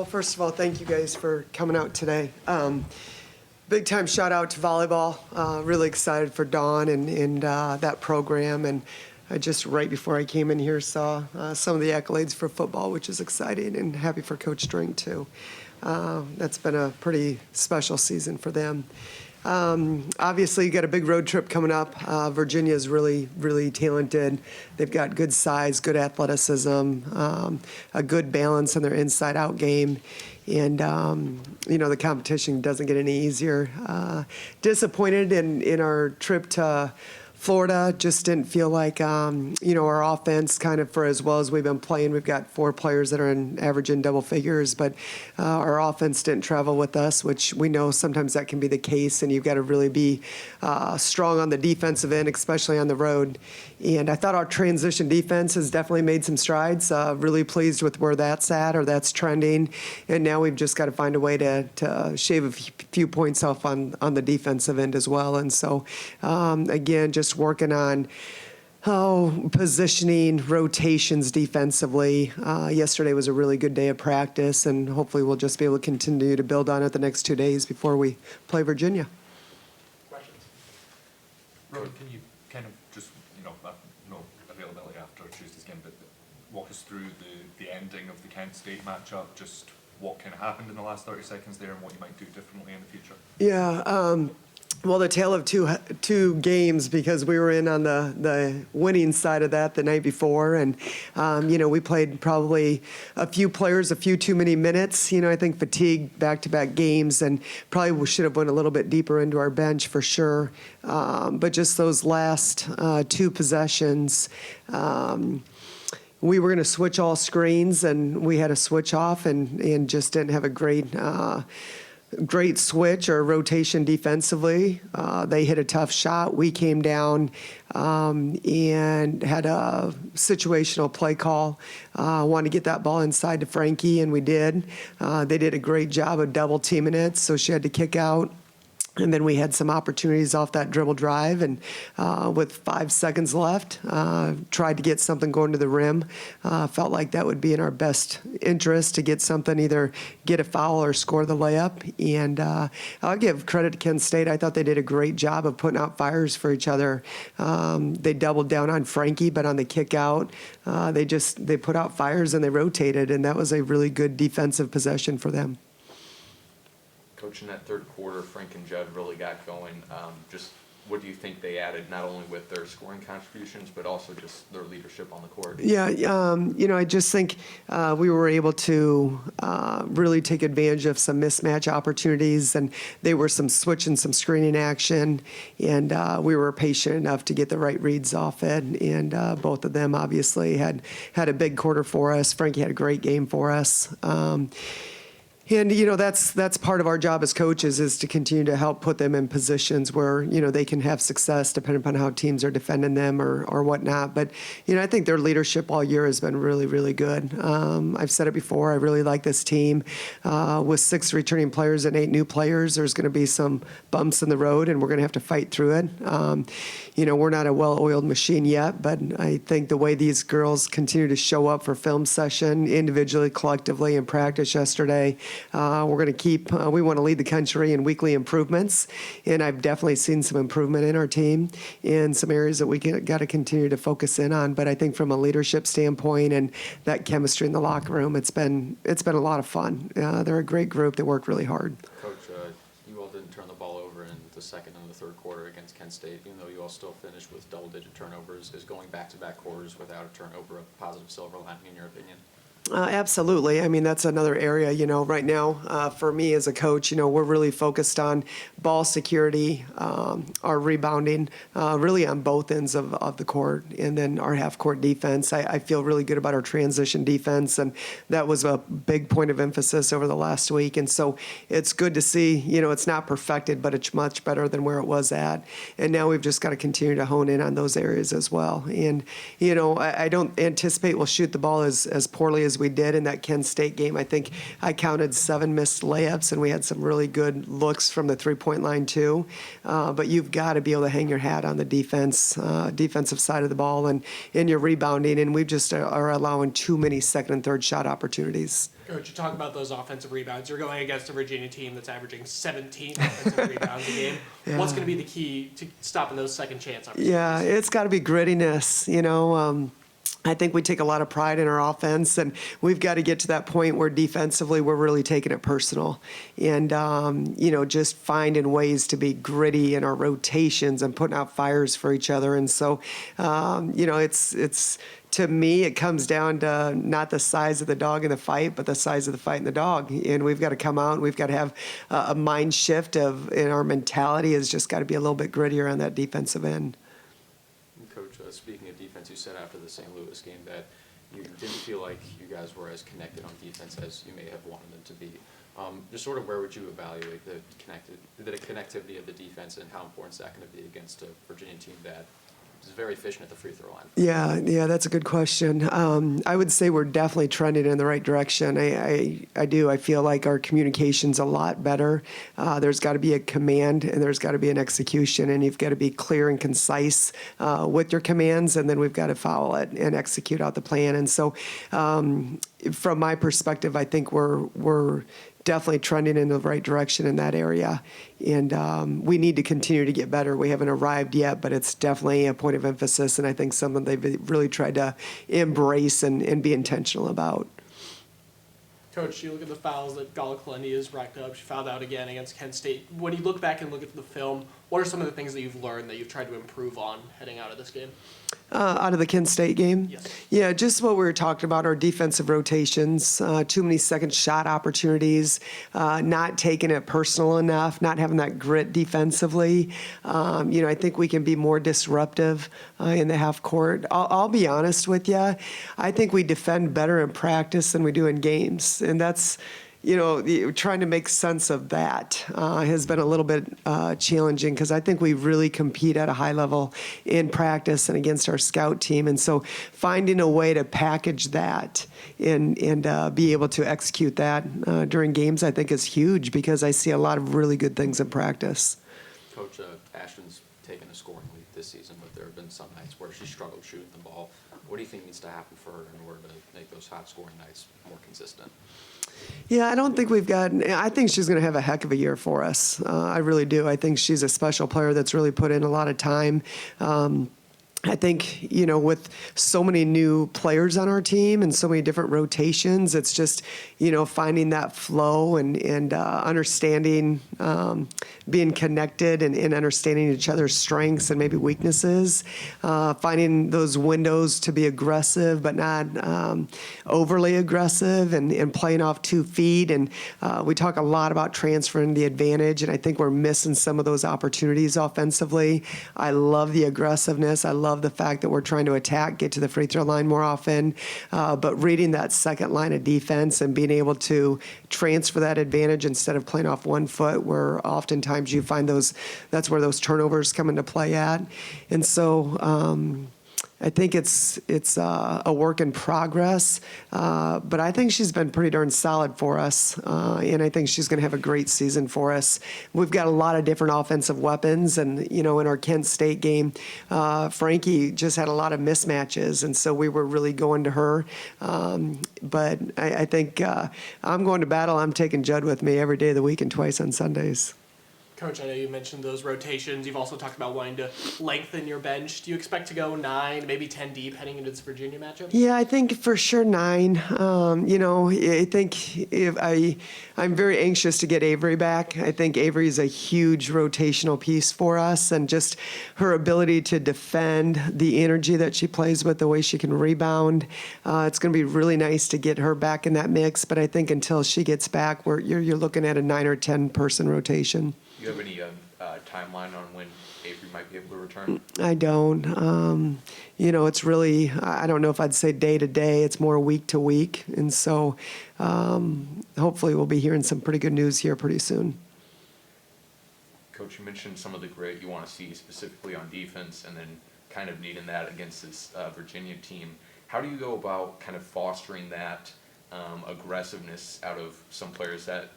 Well, first of all, thank you guys for coming out today. Big time shout out to volleyball. Really excited for Dawn and that program. And I just right before I came in here saw some of the accolades for football, which is exciting, and happy for Coach Drink too. That's been a pretty special season for them. Obviously, you got a big road trip coming up. Virginia is really, really talented. They've got good size, good athleticism, a good balance in their inside-out game. And, the competition doesn't get any easier. Disappointed in our trip to Florida. Just didn't feel like, our offense kind of for as well as we've been playing. We've got 4 players that are averaging double figures, but our offense didn't travel with us, which we know sometimes that can be the case, and you've got to really be strong on the defensive end, especially on the road. And I thought our transition defense has definitely made some strides. Really pleased with where that's at or that's trending. And now we've just got to find a way to shave a few points off on the defensive end as well. And so, again, just working on positioning, rotations defensively. Yesterday was a really good day of practice, and hopefully we'll just be able to continue to build on it the next 2 days before we play Virginia. Questions? Robin, can you kind of just, no availability after Tuesday's game, but walk us through the ending of the Kent State matchup, just what kind of happened in the last 30 seconds there and what you might do differently in the future? Yeah. Well, the tale of two games, because we were in on the winning side of that the night before, and we played probably a few players a few too many minutes. I think fatigue back-to-back games, and probably we should have went a little bit deeper into our bench for sure. But just those last 2 possessions. We were going to switch all screens, and we had to switch off, and just didn't have a great switch or rotation defensively. They hit a tough shot. We came down and had a situational play call. Wanted to get that ball inside to Frankie, and we did. They did a great job of double teaming it, so she had to kick out. And then we had some opportunities off that dribble drive, and with 5 seconds left, tried to get something going to the rim. Felt like that would be in our best interest to get something, either get a foul or score the layup. And I'll give credit to Kent State. I thought they did a great job of putting out fires for each other. They doubled down on Frankie, but on the kick out, they put out fires and they rotated, and that was a really good defensive possession for them. Coach, in that third quarter, Frank and Judd really got going. Just what do you think they added, not only with their scoring contributions, but also just their leadership on the court? Yeah, I just think we were able to really take advantage of some mismatch opportunities, and they were some switch and some screening action, and we were patient enough to get the right reads off it, and both of them obviously had a big quarter for us. Frankie had a great game for us. And, that's part of our job as coaches, is to continue to help put them in positions where, they can have success depending upon how teams are defending them or whatnot. But, I think their leadership all year has been really, really good. I've said it before, I really like this team. With 6 returning players and 8 new players, there's going to be some bumps in the road, and we're going to have to fight through it. We're not a well-oiled machine yet, but I think the way these girls continue to show up for film session, individually, collectively, in practice yesterday, we're going to keep, we want to lead the country in weekly improvements, and I've definitely seen some improvement in our team in some areas that we got to continue to focus in on. But I think from a leadership standpoint and that chemistry in the locker room, it's been a lot of fun. They're a great group that work really hard. Coach, you all didn't turn the ball over in the second and the third quarter against Kent State, even though you all still finished with double-digit turnovers. Is going back-to-back quarters without a turnover a positive silver lining, in your opinion? Absolutely. I mean, that's another area, right now, for me as a coach, we're really focused on ball security, our rebounding, really on both ends of the court, and then our half-court defense. I feel really good about our transition defense, and that was a big point of emphasis over the last week. And so it's good to see, it's not perfected, but it's much better than where it was at. And now we've just got to continue to hone in on those areas as well. And, I don't anticipate we'll shoot the ball as poorly as we did in that Kent State game. I think I counted 7 missed layups, and we had some really good looks from the three-point line too. But you've got to be able to hang your hat on the defensive side of the ball and in your rebounding, and we just are allowing too many second and third shot opportunities. Coach, you talk about those offensive rebounds. You're going against a Virginia team that's averaging 17 offensive rebounds a game. Yeah. What's going to be the key to stopping those second chance opportunities? Yeah, it's got to be grittiness, I think we take a lot of pride in our offense, and we've got to get to that point where defensively we're really taking it personal and, just finding ways to be gritty in our rotations and putting out fires for each other. And so, it's to me, it comes down to not the size of the dog in the fight, but the size of the fight in the dog. And we've got to come out and we've got to have a mind shift in our mentality has just got to be a little bit grittier on that defensive end. Coach, speaking of defense, you said after the St. Louis game that you didn't feel like you guys were as connected on defense as you may have wanted them to be. Just sort of where would you evaluate the connectivity of the defense, and how important is that going to be against a Virginia team that is very efficient at the free throw line? Yeah, that's a good question. I would say we're definitely trending in the right direction. I do. I feel like our communication's a lot better. There's got to be a command and there's got to be an execution, and you've got to be clear and concise with your commands, and then we've got to follow it and execute out the plan. And so, from my perspective, I think we're definitely trending in the right direction in that area. And we need to continue to get better. We haven't arrived yet, but it's definitely a point of emphasis, and I think something they've really tried to embrace and be intentional about. Coach, you look at the fouls that Gala Kalendi has racked up. She fouled out again against Kent State. When you look back and look at the film, what are some of the things that you've learned that you've tried to improve on heading out of this game? Out of the Kent State game? Yes. Yeah, just what we were talking about, our defensive rotations, too many second shot opportunities, not taking it personal enough, not having that grit defensively. I think we can be more disruptive in the half court. I'll be honest with you. I think we defend better in practice than we do in games. And that's, trying to make sense of that has been a little bit challenging, because I think we really compete at a high level in practice and against our scout team. And so finding a way to package that and be able to execute that during games, I think is huge, because I see a lot of really good things in practice. Coach, Ashton's taken a scoring lead this season, but there have been some nights where she struggled shooting the ball. What do you think needs to happen for her in order to make those hot scoring nights more consistent? Yeah, I don't think I think she's going to have a heck of a year for us. I really do. I think she's a special player that's really put in a lot of time. I think, with so many new players on our team and so many different rotations, it's just, finding that flow and understanding, being connected and understanding each other's strengths and maybe weaknesses, finding those windows to be aggressive but not overly aggressive, and playing off 2 feet. And we talk a lot about transferring the advantage, and I think we're missing some of those opportunities offensively. I love the aggressiveness. I love the fact that we're trying to attack, get to the free throw line more often, but reading that second line of defense and being able to transfer that advantage instead of playing off 1 foot, where oftentimes you find that's where those turnovers come into play at. And so I think it's a work in progress, but I think she's been pretty darn solid for us, and I think she's going to have a great season for us. We've got a lot of different offensive weapons, and in our Kent State game, Frankie just had a lot of mismatches, and so we were really going to her. But I think I'm going to battle. I'm taking Judd with me every day of the week and twice on Sundays. Coach, I know you mentioned those rotations. You've also talked about wanting to lengthen your bench. Do you expect to go 9, maybe 10 deep heading into this Virginia matchup? Yeah, I think for sure 9. I think I'm very anxious to get Avery back. I think Avery is a huge rotational piece for us, and just her ability to defend, the energy that she plays with, the way she can rebound. It's going to be really nice to get her back in that mix, but I think until she gets back, you're looking at a 9 or 10 person rotation. Do you have any timeline on when Avery might be able to return? I don't. It's really, I don't know if I'd say day to day. It's more week to week. And so hopefully we'll be hearing some pretty good news here pretty soon. Coach, you mentioned some of the grit you want to see specifically on defense, and then kind of needing that against this Virginia team. How do you go about kind of fostering that aggressiveness out of some players that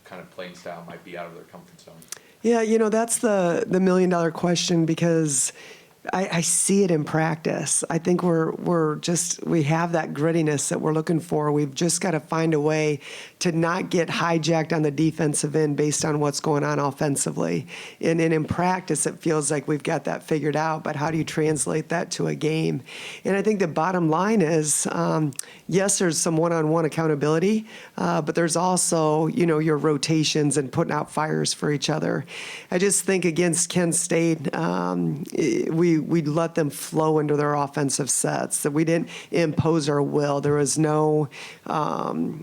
kind of playing style might be out of their comfort zone? Yeah, that's the $1 million question, because I see it in practice. I think we have that grittiness that we're looking for. We've just got to find a way to not get hijacked on the defensive end based on what's going on offensively. And in practice, it feels like we've got that figured out, but how do you translate that to a game? And I think the bottom line is, yes, there's some one-on-one accountability, but there's also, your rotations and putting out fires for each other. I just think against Kent State, we let them flow into their offensive sets, that we didn't impose our will. There was no, I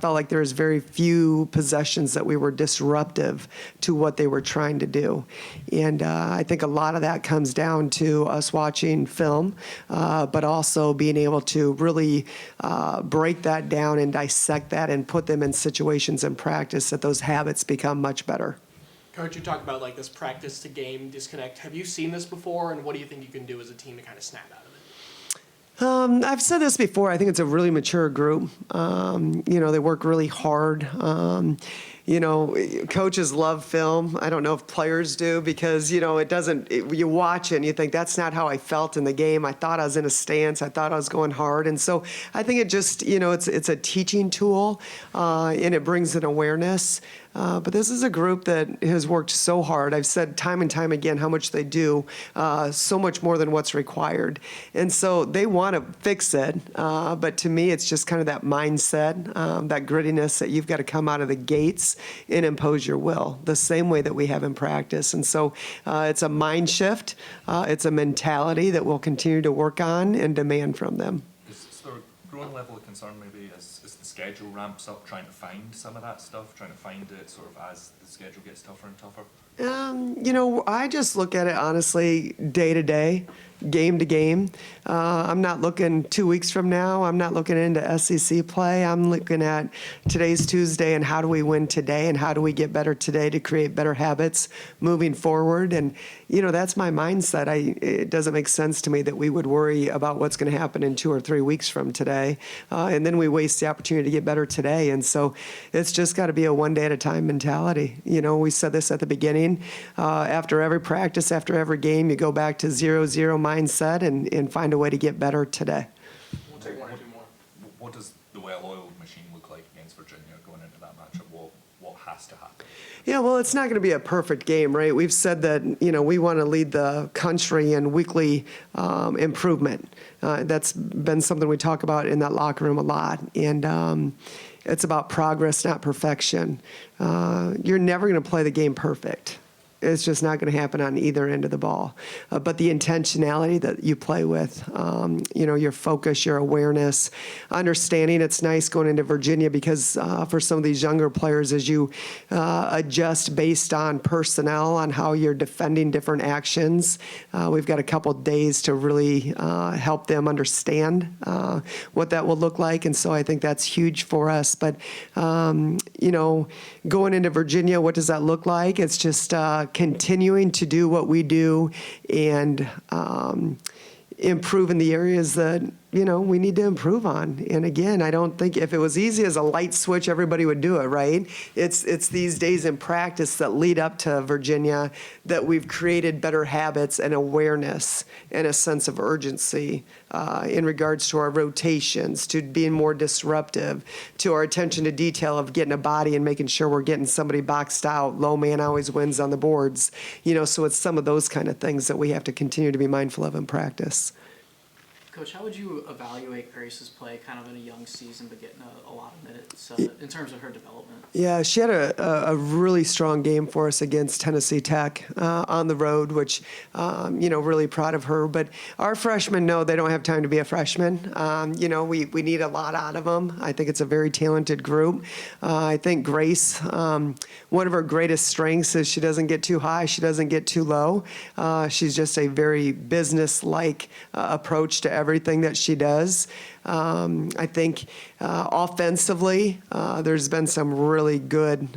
felt like there was very few possessions that we were disruptive to what they were trying to do. And I think a lot of that comes down to us watching film, but also being able to really break that down and dissect that and put them in situations in practice that those habits become much better. Coach, you talk about like this practice to game disconnect. Have you seen this before, and what do you think you can do as a team to kind of snap out of it? I've said this before. I think it's a really mature group. They work really hard. Coaches love film. I don't know if players do because, you watch it and you think that's not how I felt in the game. I thought I was in a stance. I thought I was going hard. And so I think it just, it's a teaching tool and it brings an awareness. But this is a group that has worked so hard. I've said time and time again how much they do, so much more than what's required. And so they want to fix it. But to me, it's just kind of that mindset, that grittiness that you've got to come out of the gates and impose your will the same way that we have in practice. And so it's a mind shift. It's a mentality that we'll continue to work on and demand from them. Is there a growing level of concern maybe as the schedule ramps up, trying to find some of that stuff, trying to find it sort of as the schedule gets tougher and tougher? I just look at it honestly day to day, game to game. I'm not looking 2 weeks from now. I'm not looking into SEC play. I'm looking at today's Tuesday and how do we win today and how do we get better today to create better habits moving forward. And, that's my mindset. It doesn't make sense to me that we would worry about what's going to happen in 2 or 3 weeks from today. And then we waste the opportunity to get better today. And so it's just got to be a one day at a time mentality. We said this at the beginning. After every practice, after every game, you go back to 0-0 mindset and find a way to get better today. We'll take one or two more. What does the well-oiled machine look like against Virginia going into that matchup? What has to happen? Yeah, well, it's not going to be a perfect game, right? We've said that, we want to lead the country in weekly improvement. That's been something we talk about in that locker room a lot. And it's about progress, not perfection. You're never going to play the game perfect. It's just not going to happen on either end of the ball. But the intentionality that you play with, your focus, your awareness, understanding it's nice going into Virginia because for some of these younger players, as you adjust based on personnel, on how you're defending different actions, we've got a couple days to really help them understand what that will look like. And so I think that's huge for us. But, going into Virginia, what does that look like? It's just continuing to do what we do and improve in the areas that we need to improve on. And again, I don't think if it was easy as a light switch, everybody would do it, right? It's these days in practice that lead up to Virginia that we've created better habits and awareness and a sense of urgency in regards to our rotations, to being more disruptive, to our attention to detail of getting a body and making sure we're getting somebody boxed out. Low man always wins on the boards. So it's some of those kind of things that we have to continue to be mindful of in practice. Coach, how would you evaluate Grace's play kind of in a young season but getting a lot of minutes in terms of her development? Yeah, she had a really strong game for us against Tennessee Tech on the road, which, really proud of her. But our freshmen know they don't have time to be a freshman. We need a lot out of them. I think it's a very talented group. I think Grace, one of her greatest strengths is she doesn't get too high, she doesn't get too low. She's just a very business-like approach to everything that she does. I think offensively, there's been some really good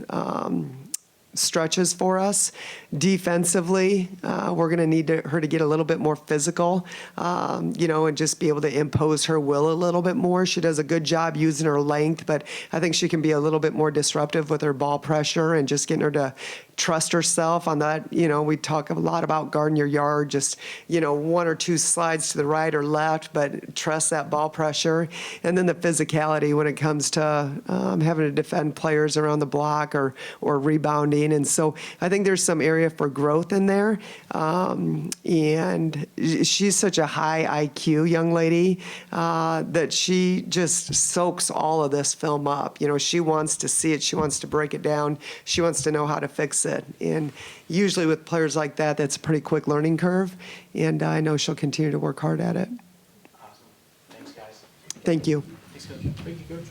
stretches for us. Defensively, we're going to need her to get a little bit more physical, and just be able to impose her will a little bit more. She does a good job using her length, but I think she can be a little bit more disruptive with her ball pressure and just getting her to trust herself on that. We talk a lot about guarding your yard, just, one or two slides to the right or left, but trust that ball pressure. And then the physicality when it comes to having to defend players around the block or rebounding. And so I think there's some area for growth in there. And she's such a high IQ young lady that she just soaks all of this film up. She wants to see it. She wants to break it down. She wants to know how to fix it. And usually with players like that, that's a pretty quick learning curve. And I know she'll continue to work hard at it. Awesome. Thanks, guys. Thank you. Thanks, Coach. Thank you, Coach.